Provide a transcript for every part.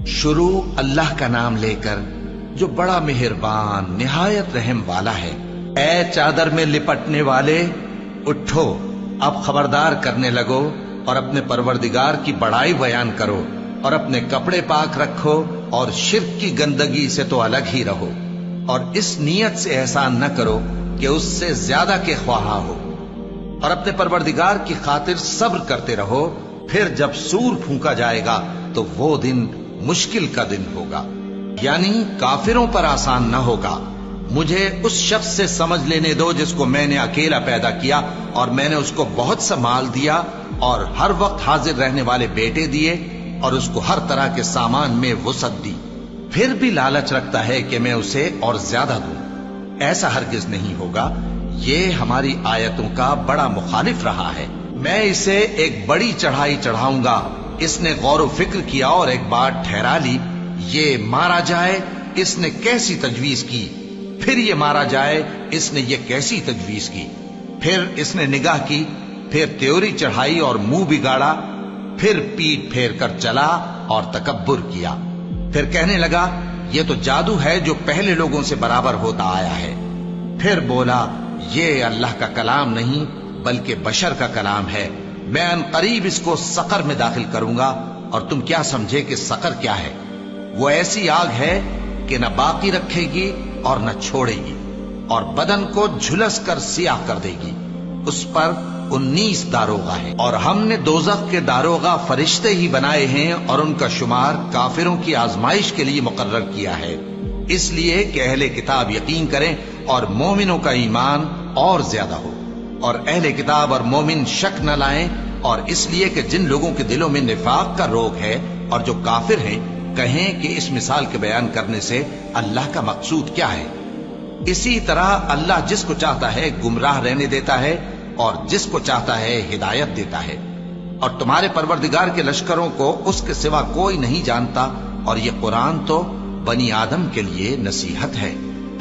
شروع اللہ کا نام لے کر جو بڑا مہربان نہایت رحم والا ہے۔ اے چادر میں لپٹنے والے، اٹھو، اب خبردار کرنے لگو اور اپنے پروردگار کی بڑائی بیان کرو اور اپنے کپڑے پاک رکھو اور شرک کی گندگی سے تو الگ ہی رہو، اور اس نیت سے احسان نہ کرو کہ اس سے زیادہ کے خواہاں ہو، اور اپنے پروردگار کی خاطر صبر کرتے رہو۔ پھر جب سور پھونکا جائے گا تو وہ دن مشکل کا دن ہوگا، یعنی کافروں پر آسان نہ ہوگا۔ مجھے اس شخص سے سمجھ لینے دو جس کو میں نے اکیلا پیدا کیا اور میں نے اس کو بہت سا مال دیا اور ہر وقت حاضر رہنے والے بیٹے دیے اور اس کو ہر طرح کے سامان میں وسعت دی، پھر بھی لالچ رکھتا ہے کہ میں اسے اور زیادہ دوں۔ ایسا ہرگز نہیں ہوگا، یہ ہماری آیتوں کا بڑا مخالف رہا ہے۔ میں اسے ایک بڑی چڑھائی چڑھاؤں گا۔ اس نے غور و فکر کیا اور ایک بات ٹھہرا لی، یہ مارا جائے، اس نے کیسی تجویز کی، پھر یہ مارا جائے، اس نے یہ کیسی تجویز کی، پھر اس نے نگاہ کی، پھر تیوری چڑھائی اور منہ بگاڑا، پھر پیٹ پھیر کر چلا اور تکبر کیا، پھر کہنے لگا یہ تو جادو ہے جو پہلے لوگوں سے برابر ہوتا آیا ہے، پھر بولا یہ اللہ کا کلام نہیں بلکہ بشر کا کلام ہے، میں ان قریب اس کو سقر میں داخل کروں گا، اور تم کیا سمجھے کہ سقر کیا ہے؟ وہ ایسی آگ ہے کہ نہ باقی رکھے گی اور نہ چھوڑے گی، اور بدن کو جھلس کر سیاہ کر دے گی۔ اس پر 19 داروغہ ہیں، اور ہم نے دوزخ کے داروغہ فرشتے ہی بنائے ہیں، اور ان کا شمار کافروں کی آزمائش کے لیے مقرر کیا ہے، اس لیے کہ اہل کتاب یقین کریں اور مومنوں کا ایمان اور زیادہ ہو، اور اہل کتاب اور مومن شک نہ لائیں، اور اس لیے کہ جن لوگوں کے دلوں میں نفاق کا روگ ہے اور جو کافر ہیں کہیں کہ اس مثال کے بیان کرنے سے اللہ کا مقصود کیا ہے۔ اسی طرح اللہ جس کو چاہتا ہے گمراہ رہنے دیتا ہے اور جس کو چاہتا ہے ہدایت دیتا ہے، اور تمہارے پروردگار کے لشکروں کو اس کے سوا کوئی نہیں جانتا، اور یہ قرآن تو بنی آدم کے لیے نصیحت ہے۔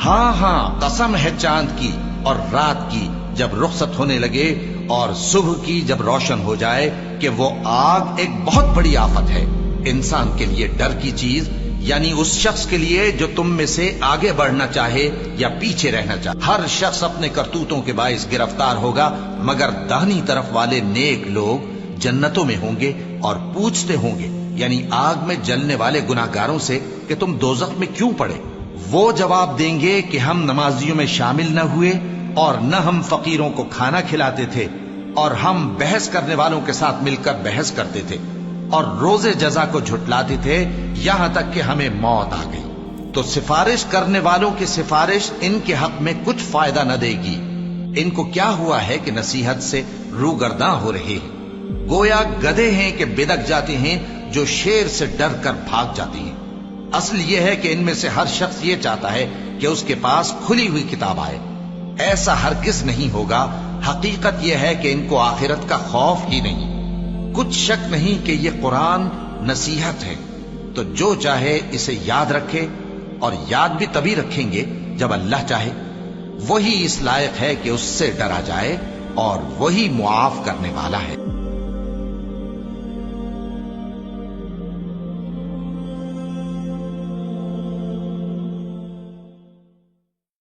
ہاں ہاں، قسم ہے چاند کی اور رات کی جب رخصت ہونے لگے اور صبح کی جب روشن ہو جائے، کہ وہ آگ ایک بہت بڑی آفت ہے، انسان کے لیے ڈر کی چیز، یعنی اس شخص کے لیے جو تم میں سے آگے بڑھنا چاہے یا پیچھے رہنا چاہے۔ ہر شخص اپنے کرتوتوں کے باعث گرفتار ہوگا، مگر داہنی طرف والے نیک لوگ جنتوں میں ہوں گے اور پوچھتے ہوں گے، یعنی آگ میں جلنے والے گناہگاروں سے، کہ تم دوزخ میں کیوں پڑے؟ وہ جواب دیں گے کہ ہم نمازیوں میں شامل نہ ہوئے، اور نہ ہم فقیروں کو کھانا کھلاتے تھے، اور ہم بحث کرنے والوں کے ساتھ مل کر بحث کرتے تھے، اور روز جزا کو جھٹلاتے تھے، یہاں تک کہ ہمیں موت آ گئی۔ تو سفارش کرنے والوں کی سفارش ان کے حق میں کچھ فائدہ نہ دے گی۔ ان کو کیا ہوا ہے کہ نصیحت سے روگرداں ہو رہے ہیں، گویا گدھے ہیں کہ بدک جاتے ہیں جو شیر سے ڈر کر بھاگ جاتے ہیں۔ اصل یہ ہے کہ ان میں سے ہر شخص یہ چاہتا ہے کہ اس کے پاس کھلی ہوئی کتاب آئے، ایسا ہرگز نہیں ہوگا۔ حقیقت یہ ہے کہ ان کو آخرت کا خوف ہی نہیں۔ کچھ شک نہیں کہ یہ قرآن نصیحت ہے، تو جو چاہے اسے یاد رکھے، اور یاد بھی تبھی رکھیں گے جب اللہ چاہے۔ وہی اس لائق ہے کہ اس سے ڈرا جائے، اور وہی معاف کرنے والا ہے۔